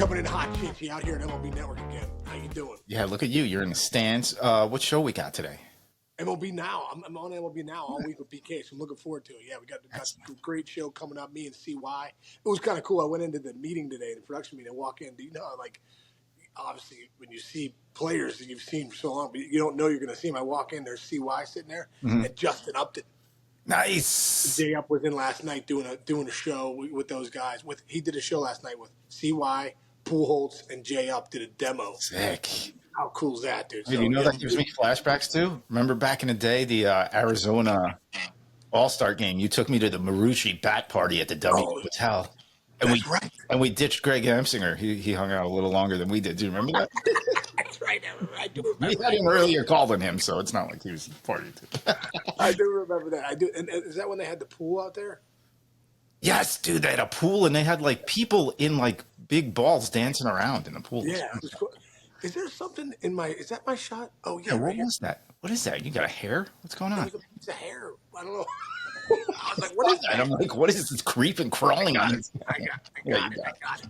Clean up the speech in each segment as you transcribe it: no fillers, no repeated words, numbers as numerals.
Coming in hot, Chinchy, out here at MLB Network again. How you doing? Yeah, look at you. You're in the stands. What show we got today? MLB Now. I'm on MLB Now all week with BK, so I'm looking forward to it. Yeah, we got a great show coming up, me and CY. It was kind of cool. I went into the meeting today, the production meeting, and walk in. You know, like, obviously, when you see players that you've seen for so long, but you don't know you're going to see them. I walk in, there's CY sitting there, and Justin Upton. Nice. Jay Up was in last night doing a show with those guys. He did a show last night with CY, Pujols, and Jay Up did a demo. Sick. How cool is that, dude? Hey, so, you know that gives me flashbacks too? Remember back in the day, the Arizona All-Star game, you took me to the Marucci bat party at the W Hotel. And that's right. And we ditched Greg Amsinger. He hung out a little longer than we did. Do you remember that? That's right. I do remember. We had an earlier call than him, so it's not like he was partying too. I do remember that. I do. And is that when they had the pool out there? Yes, dude. They had a pool, and they had like people in like big balls dancing around in the pool. Yeah. It was cool. Is there something in my? Is that my shot? Oh yeah. What was that? What is that? You got a hair? What's going on? It was a piece of hair. I don't know. I was like, what is that? And I'm like, what is this creeping crawling on it? I got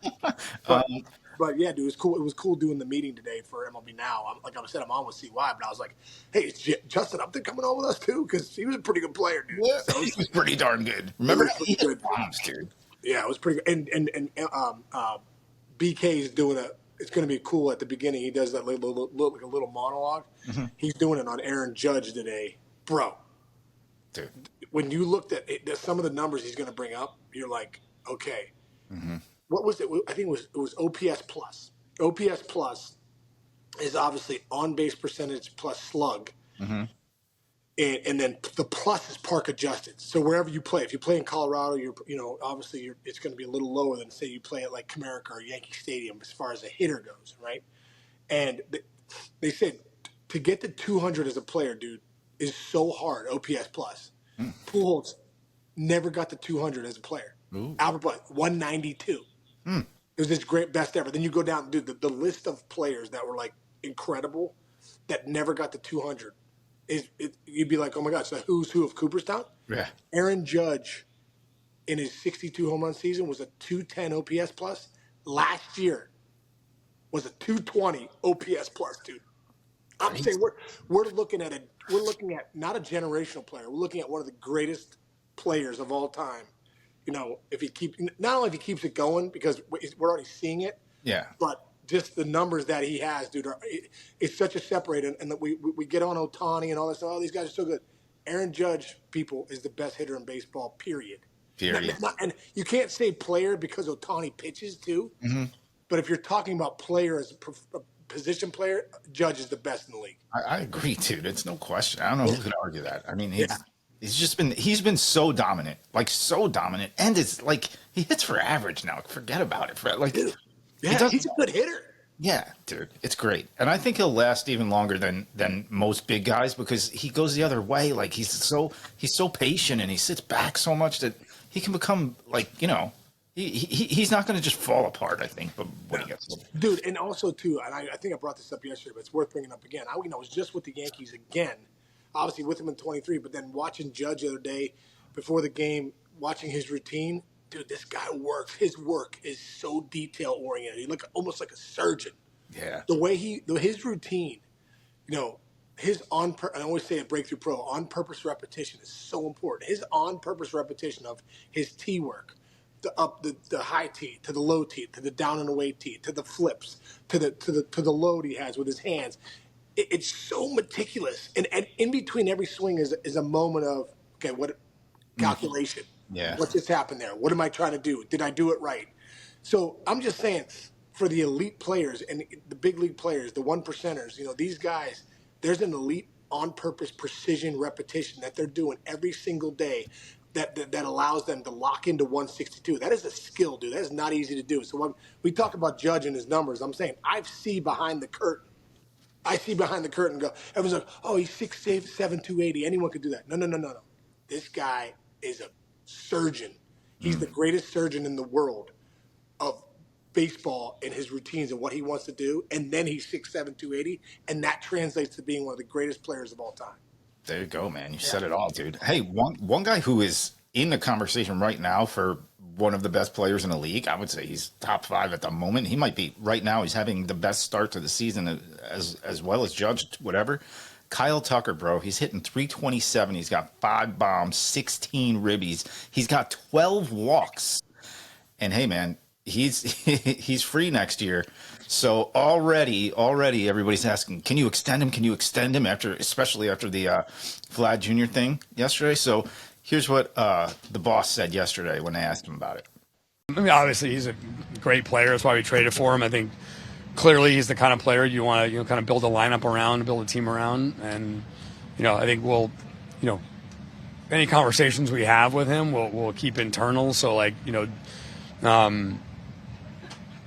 it. But yeah, dude, it was cool. It was cool doing the meeting today for MLB Now. Like I said, I'm on with CY, but I was like, hey, is Justin Upton coming on with us too? Because he was a pretty good player, dude. Yeah, so he was pretty darn good. Remember, he hit bombs, dude. Yeah, it was pretty good. And BK is doing it's going to be cool at the beginning. He does that like a little monologue. Mm-hmm. He's doing it on Aaron Judge today, bro. Dude, when you looked at it, some of the numbers he's going to bring up, you're like, okay. Mm-hmm. What was it? I think it was OPS plus. OPS plus is obviously on base percentage plus slug, and then the plus is park adjusted. So wherever you play, if you play in Colorado, obviously it's going to be a little lower than say you play at like Comerica or Yankee Stadium as far as a hitter goes, right? And they said to get to 200 as a player, dude, is so hard. OPS plus. Pujols never got to 200 as a player. Ooh. Albert Pujols 192. It was this great best ever. Then you go down, dude, the list of players that were like incredible that never got to 200 you'd be like, oh my gosh, the who's who of Cooperstown. Yeah. Aaron Judge in his 62 home run season was a 210 OPS plus. Last year was a 220 OPS plus, dude. I'm saying we're looking at not a generational player. We're looking at one of the greatest players of all time. You know, not only if he keeps it going, because we're already seeing it. Yeah. But just the numbers that he has, dude, it's such a separator. And that we get on Ohtani and all this stuff. Oh, these guys are so good. Aaron Judge, people, is the best hitter in baseball. Period. And you can't say player because Ohtani pitches too. Mm-hmm. But if you're talking about player as a position player, Judge is the best in the league. I agree, dude. It's no question. I don't know who could argue that. I mean, he's been so dominant, and it's like he hits for average now. Forget about it. Like, dude, he's a good hitter. Yeah, dude, it's great, and I think he'll last even longer than most big guys because he goes the other way. Like he's so patient and he sits back so much that he can become like he's not going to just fall apart. I think, but when he gets dude, and also too, and I think I brought this up yesterday, but it's worth bringing up again. I was just with the Yankees again. Obviously with him in 23, but then watching Judge the other day before the game, watching his routine, dude, this guy works. His work is so detail oriented. He look almost like a surgeon. Yeah. The way his routine, his I always say a breakthrough pro, on purpose repetition is so important. His on purpose repetition of his tee work, the high tee to the low tee to the down and away tee to the flips to the load he has with his hands. It's so meticulous, and in between every swing is a moment of what calculation. Yeah, what just happened there? What am I trying to do? Did I do it right? So I'm just saying, for the elite players and the big league players, the one percenters, these guys, there's an elite on purpose precision repetition that they're doing every single day that allows them to lock into 162. That is a skill, dude. That is not easy to do. So when we talk about Judge and his numbers, I'm saying I see behind the curtain. Go, everyone's like, oh, he's 6'7", 280. Anyone could do that. No. This guy is a surgeon. He's the greatest surgeon in the world of baseball and his routines and what he wants to do. And then he's 6'7", 280. And that translates to being one of the greatest players of all time. There you go, man. You said it all, dude. Hey, one guy who is in the conversation right now for one of the best players in the league. I would say he's top 5 at the moment. He might be right now. He's having the best start to the season as well as Judge, whatever. Kyle Tucker, bro, he's hitting 327. He's got 5 bombs, 16 ribbies. He's got 12 walks. And hey, man, he's free next year. So already everybody's asking, can you extend him? Can you extend him especially after the Vlad Jr. thing yesterday? So here's what the boss said yesterday when they asked him about it. I mean, obviously he's a great player. That's why we traded for him. I think clearly he's the kind of player you want to kind of build a lineup around, build a team around, and I think we'll any conversations we have with him we'll keep internal. So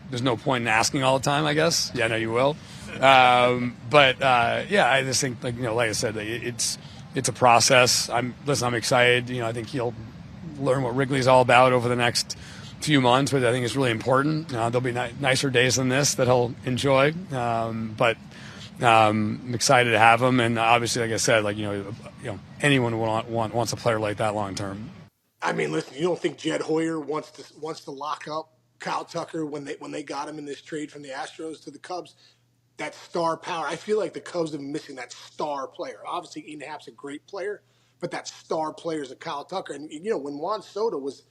there's no point in asking all the time, I guess. Yeah, I know you will. I just think like I said, it's a process. I'm excited. I think he'll learn what Wrigley's all about over the next few months, but I think it's really important. There'll be nicer days than this that he'll enjoy. I'm excited to have him, and obviously, like I said, anyone wants a player like that long term. I mean, listen, you don't think Jed Hoyer wants to lock up Kyle Tucker when they got him in this trade from the Astros to the Cubs? That star power. I feel like the Cubs have been missing that star player. Obviously, Ian Happ's a great player, but that star player is a Kyle Tucker. And when Juan Soto was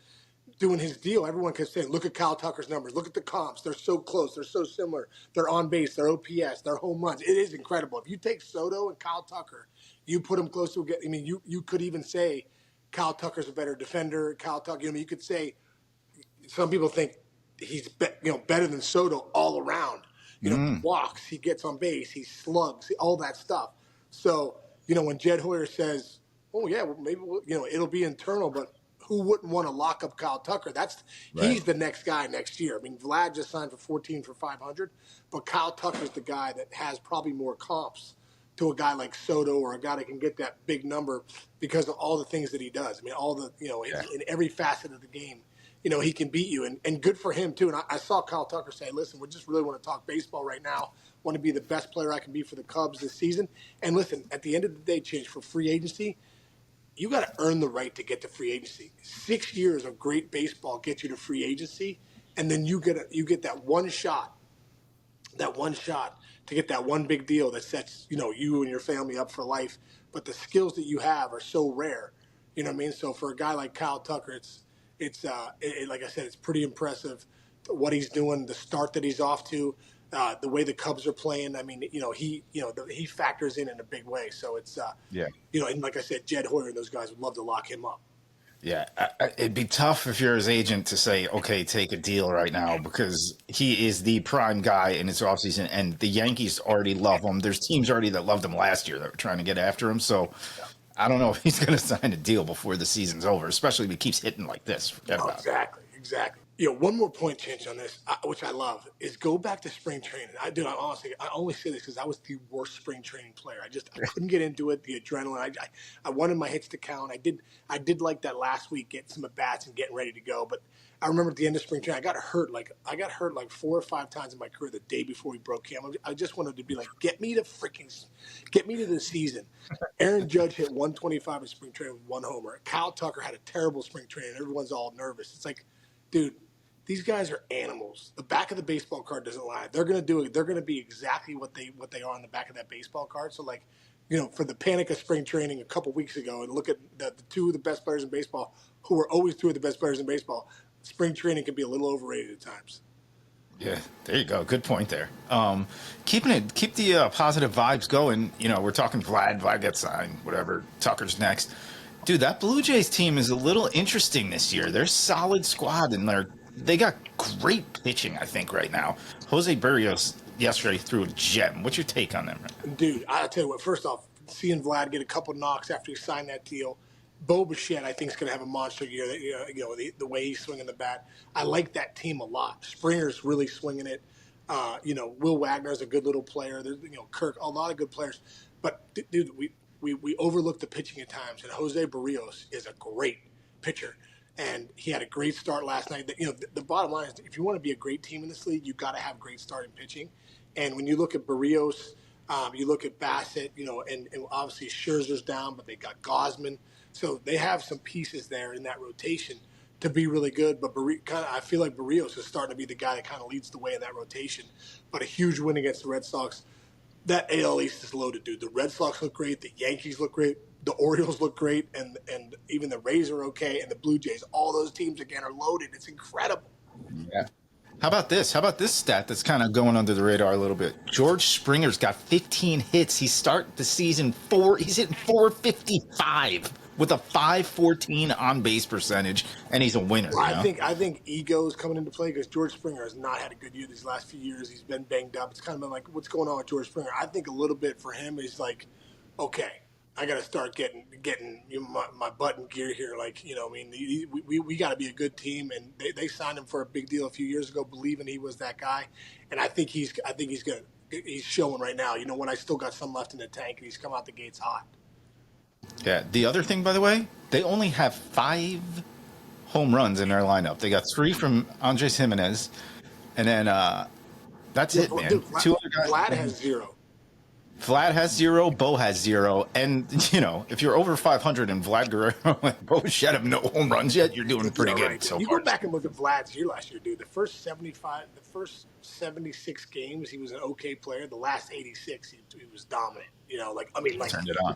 doing his deal, everyone kept saying, look at Kyle Tucker's numbers. Look at the comps. They're so close. They're so similar. They're on base. They're OPS. They're home runs. It is incredible. If you take Soto and Kyle Tucker, you put them close to – you could even say Kyle Tucker's a better defender. Kyle Tucker – you could say – some people think he's better than Soto all around. He walks, he gets on base, he slugs, all that stuff. So, when Jed Hoyer says, oh, yeah, well, maybe it'll be internal, but who wouldn't want to lock up Kyle Tucker? He's the next guy next year. I mean, Vlad just signed for 14 for 500, but Kyle Tucker's the guy that has probably more comps to a guy like Soto or a guy that can get that big number because of all the things that he does. I mean, all the, in every facet of the game. He can beat you, and good for him, too. And I saw Kyle Tucker say, listen, we just really want to talk baseball right now. Want to be the best player I can be for the Cubs this season. And listen, at the end of the day, Change, for free agency, you got to earn the right to get to free agency. 6 years of great baseball get you to free agency, and then you get that one shot to get that one big deal that sets, you and your family up for life. But the skills that you have are so rare. You know what I mean? So for a guy like Kyle Tucker, it's like I said, it's pretty impressive what he's doing, the start that he's off to, the way the Cubs are playing. I mean, he factors in a big way. So it's, and like I said, Jed Hoyer and those guys would love to lock him up. Yeah, it'd be tough if you're his agent to say, okay, take a deal right now because he is the prime guy in his offseason, and the Yankees already love him. There's teams already that loved him last year that were trying to get after him. So I don't know if he's going to sign a deal before the season's over, especially if he keeps hitting like this. Forget about it. Exactly. One more point change on this, which I love, is go back to spring training. I only say this because I was the worst spring training player. I couldn't get into it. The adrenaline. I wanted my hits to count. I did like that last week, getting some at bats and getting ready to go. But I remember at the end of spring training, I got hurt like 4 or 5 times in my career the day before we broke camp. I just wanted to be like, get me to the season. Aaron Judge hit 125 in spring training with 1 homer. Kyle Tucker had a terrible spring training. Everyone's all nervous. It's like, dude, these guys are animals. The back of the baseball card doesn't lie. They're going to do it. They're going to be exactly what they are on the back of that baseball card. So, for the panic of spring training a couple weeks ago, and look at the 2 of the best players in baseball, who are always 2 of the best players in baseball, spring training can be a little overrated at times. Yeah, there you go. Good point there. Keep the positive vibes going. We're talking Vlad gets signed, whatever. Tucker's next. Dude, that Blue Jays team is a little interesting this year. They're a solid squad, and they got great pitching, I think, right now. Jose Berrios yesterday threw a gem. What's your take on them? Dude, I'll tell you what. First off, seeing Vlad get a couple knocks after he signed that deal, Bo Bichette, I think, is going to have a monster year. The way he's swinging the bat. I like that team a lot. Springer's really swinging it. Will Wagner's a good little player. There's, Kirk, a lot of good players. But, dude, we overlook the pitching at times, and Jose Berrios is a great pitcher. And he had a great start last night. The bottom line is, if you want to be a great team in this league, you got to have great starting pitching. And when you look at Berrios, you look at Bassett, and obviously Scherzer's down, but they got Gosman. So they have some pieces there in that rotation to be really good. But I feel like Berrios is starting to be the guy that kind of leads the way in that rotation. But a huge win against the Red Sox. That AL East is loaded, dude. The Red Sox look great. The Yankees look great. The Orioles look great. And even the Rays are okay. And the Blue Jays. All those teams, again, are loaded. It's incredible. Yeah. How about this? How about this stat that's kind of going under the radar a little bit? George Springer's got 15 hits. He started the season he's hitting 455 with a 514 on base percentage, and he's a winner. Well, I think ego is coming into play because George Springer has not had a good year these last few years. He's been banged up. It's kind of been like, what's going on with George Springer? I think a little bit for him is like, okay, I got to start getting my butt in gear here. Like, I mean, we got to be a good team, and they signed him for a big deal a few years ago, believing he was that guy. And I think he's showing right now. You know what? I still got some left in the tank, and he's come out the gates hot. Yeah. The other thing, by the way, they only have 5 home runs in their lineup. They got 3 from Andres Jimenez, and then that's it, man. Dude, 2 other guys. Vlad has 0. Vlad has 0, Bo has 0, and if you're over 500 and Vlad Guerrero and Bo Bichette have no home runs yet, you're doing pretty good so You far. go back and look at Vlad's year last year, dude. The first 76 games, he was an okay player. The last 86, he was dominant. Like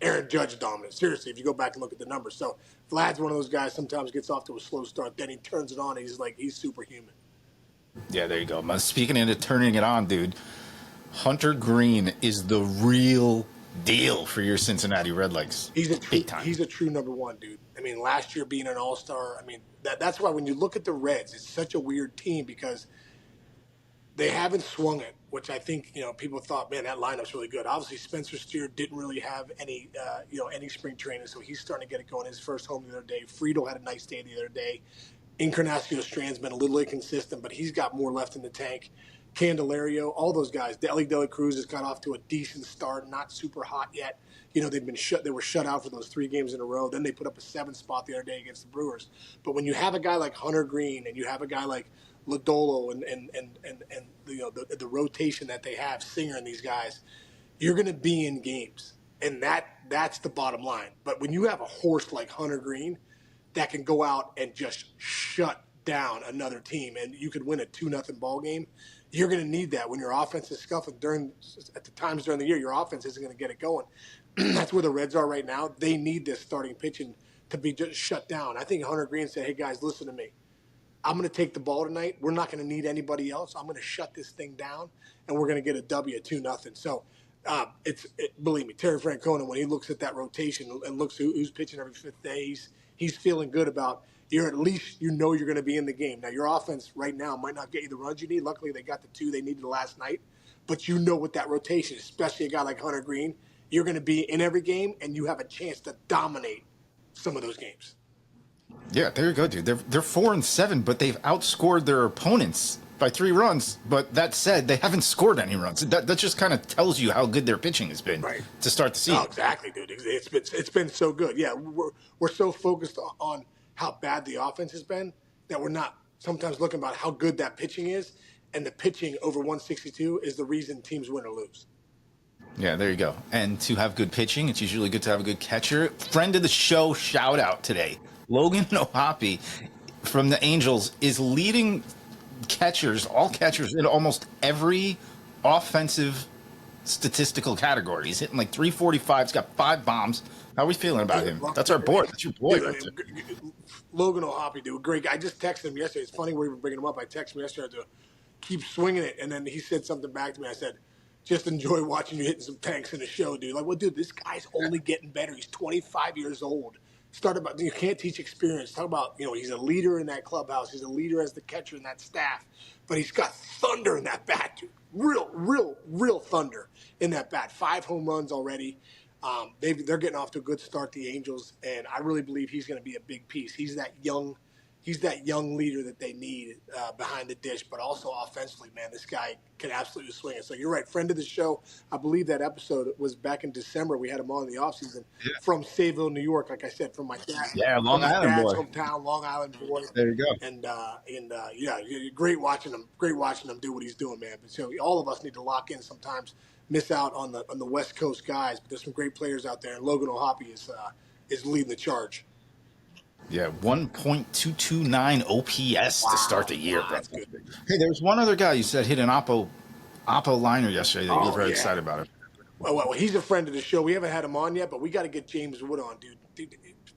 Aaron Judge dominant. Seriously, if you go back and look at the numbers. So Vlad's one of those guys sometimes gets off to a slow start, then he turns it on, and he's superhuman. Yeah, there you go. Speaking into turning it on, dude, Hunter Greene is the real deal for your Cincinnati Redlegs. He's a true number 1, dude. I mean, last year being an all-star, I mean, that's why when you look at the Reds, it's such a weird team because they haven't swung it, which I think, people thought, man, that lineup's really good. Obviously, Spencer Steer didn't really have any spring training, so he's starting to get it going. His first home the other day. Friedel had a nice day the other day. Encarnacio Strand's been a little inconsistent, but he's got more left in the tank. Candelario, all those guys. Deli Cruz has got off to a decent start, not super hot yet. They were shut out for those 3 games in a row. Then they put up a 7th spot the other day against the Brewers. But when you have a guy like Hunter Greene and you have a guy like Lodolo and the rotation that they have, Singer and these guys, you're going to be in games, and that's the bottom line. But when you have a horse like Hunter Greene that can go out and just shut down another team, and you could win a 2-0 ball game, you're going to need that when your offense is scuffling at the times during the year. Your offense isn't going to get it going. That's where the Reds are right now. They need this starting pitching to be just shut down. I think Hunter Greene said, "Hey guys, listen to me. I'm going to take the ball tonight. We're not going to need anybody else. I'm going to shut this thing down, and we're going to get a W 2-0." So believe me, Terry Francona, when he looks at that rotation and looks who's pitching every 5th day, he's feeling good about. You're at least you're going to be in the game. Now, your offense right now might not get you the runs you need. Luckily, they got the 2 they needed last night. But with that rotation, especially a guy like Hunter Greene, you're going to be in every game, and you have a chance to dominate some of those games. Yeah, there you go, dude. They're 4-7, but they've outscored their opponents by 3 runs. But that said, they haven't scored any runs. That just kind of tells you how good their pitching has been to start the season. Oh, exactly, dude. It's been so good. Yeah, we're so focused on how bad the offense has been that we're not sometimes looking about how good that pitching is, and the pitching over 162 is the reason teams win or lose. Yeah, there you go. And to have good pitching, it's usually good to have a good catcher. Friend of the show shout out today. Logan O'Hoppe from the Angels is leading all catchers in almost every offensive statistical category. He's hitting like 345. He's got 5 bombs. How are we feeling about him? That's our boy. That's your boy right there. Logan O'Hoppe, dude, great guy. I just texted him yesterday. It's funny we're even bringing him up. I texted him yesterday to keep swinging it, and then he said something back to me. I said, just enjoy watching you hitting some tanks in the show, dude. Like, well, dude, this guy's only getting better. He's 25 years old. You can't teach experience. Talk about, he's a leader in that clubhouse. He's a leader as the catcher in that staff. But he's got thunder in that bat, dude. Real thunder in that bat. 5 home runs already. They're getting off to a good start, the Angels, and I really believe he's going to be a big piece. He's that young leader that they need behind the dish, but also offensively, man, this guy can absolutely swing it. So you're right, friend of the show. I believe that episode was back in December. We had him on in the offseason from Sayville, New York. Like I said, from my dad. Yeah, Long Island boy. Hometown, Long Island boy. There you go. And great watching him. Great watching him do what he's doing, man. But so all of us need to lock in sometimes. Miss out on the West Coast guys, but there's some great players out there, and Logan O'Hoppe is leading the charge. Yeah, 1.229 OPS to start the year, bro. That's good. Hey, there was one other guy you said hit an Oppo liner yesterday that you were Oh very yeah. excited about it. Well, he's a friend of the show. We haven't had him on yet, but we got to get James Wood on, dude. Dude,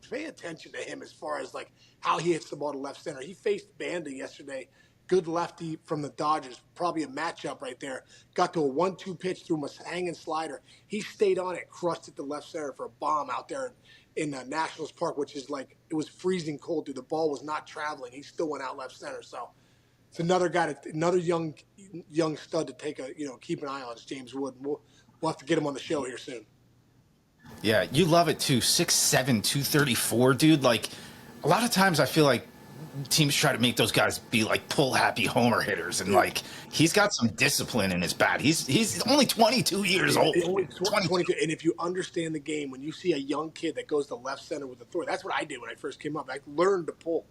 pay attention to him as far as like how he hits the ball to left center. He faced Banda yesterday, good lefty from the Dodgers, probably a matchup right there. Got to a 1-2 pitch through him a hanging slider. He stayed on it, crushed it to left center for a bomb out there in Nationals Park, which is like it was freezing cold, dude. The ball was not traveling. He still went out left center. So it's another guy, another young stud to take keep an eye on. Is James Wood. And we'll have to get him on the show here soon. Yeah, you love it too. 6'7", 234, dude. Like, a lot of times I feel like teams try to make those guys be like pull happy homer hitters, and like he's got some discipline in his bat. He's only 22 years old. Only 22. And if you understand the game, when you see a young kid that goes to left center with authority, that's what I did when I first came up. I learned to pull.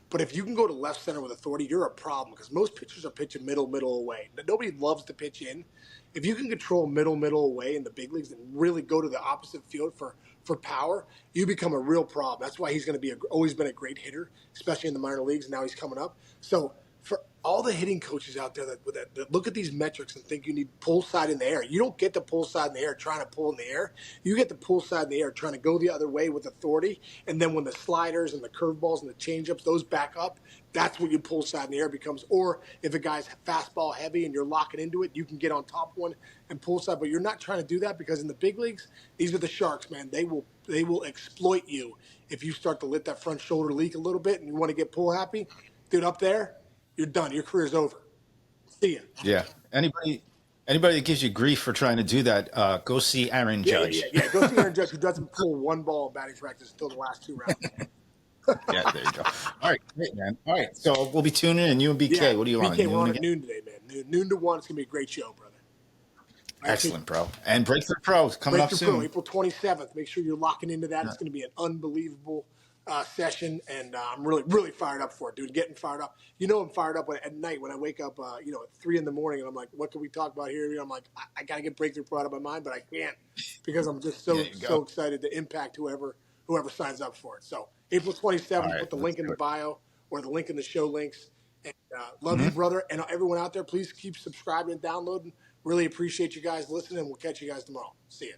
But if you can go to left center with authority, you're a problem because most pitchers are pitching middle away. Nobody loves to pitch in. If you can control middle away in the big leagues and really go to the opposite field for power, you become a real problem. That's why he's going to be always been a great hitter, especially in the minor leagues. Now he's coming up. So for all the hitting coaches out there that look at these metrics and think you need pull side in the air, you don't get the pull side in the air trying to pull in the air. You get the pull side in the air trying to go the other way with authority. And then when the sliders and the curveballs and the changeups, those back up, that's when you pull side in the air becomes. Or if a guy's fastball heavy and you're locking into it, you can get on top one and pull side. But you're not trying to do that because in the big leagues, these are the Sharks, man. They will exploit you if you start to let that front shoulder leak a little bit and you want to get pull happy. Dude, up there, you're done. Your career's over. See ya. Yeah. Anybody that gives you grief for trying to do that, go see Aaron Judge. Yeah. Go see Aaron Judge, who doesn't pull one ball in batting practice until the last 2 rounds. Yeah, there you go. All right, great, man. All right, so we'll be tuning in. You and BK, what do you want? BK, we're on at noon today, man. Noon to 1. It's going to be a great show, brother. Excellent, bro. And Breakthrough Pro coming up soon. Pro, April 27th. Make sure you're locking into that. It's going to be an unbelievable session, and I'm really fired up for it, dude. Getting fired up. You know I'm fired up at night when I wake up, at 3 in the morning, and I'm like, what can we talk about here? I'm like, I got to get Breakthrough Pro out of my mind, but I can't because I'm just so excited to impact whoever signs up for it. So April 27th, right, put the link in the bio or the link in the show links. And love you, brother. And everyone out there, please keep subscribing and downloading. Really appreciate you guys listening. We'll catch you guys tomorrow. See ya.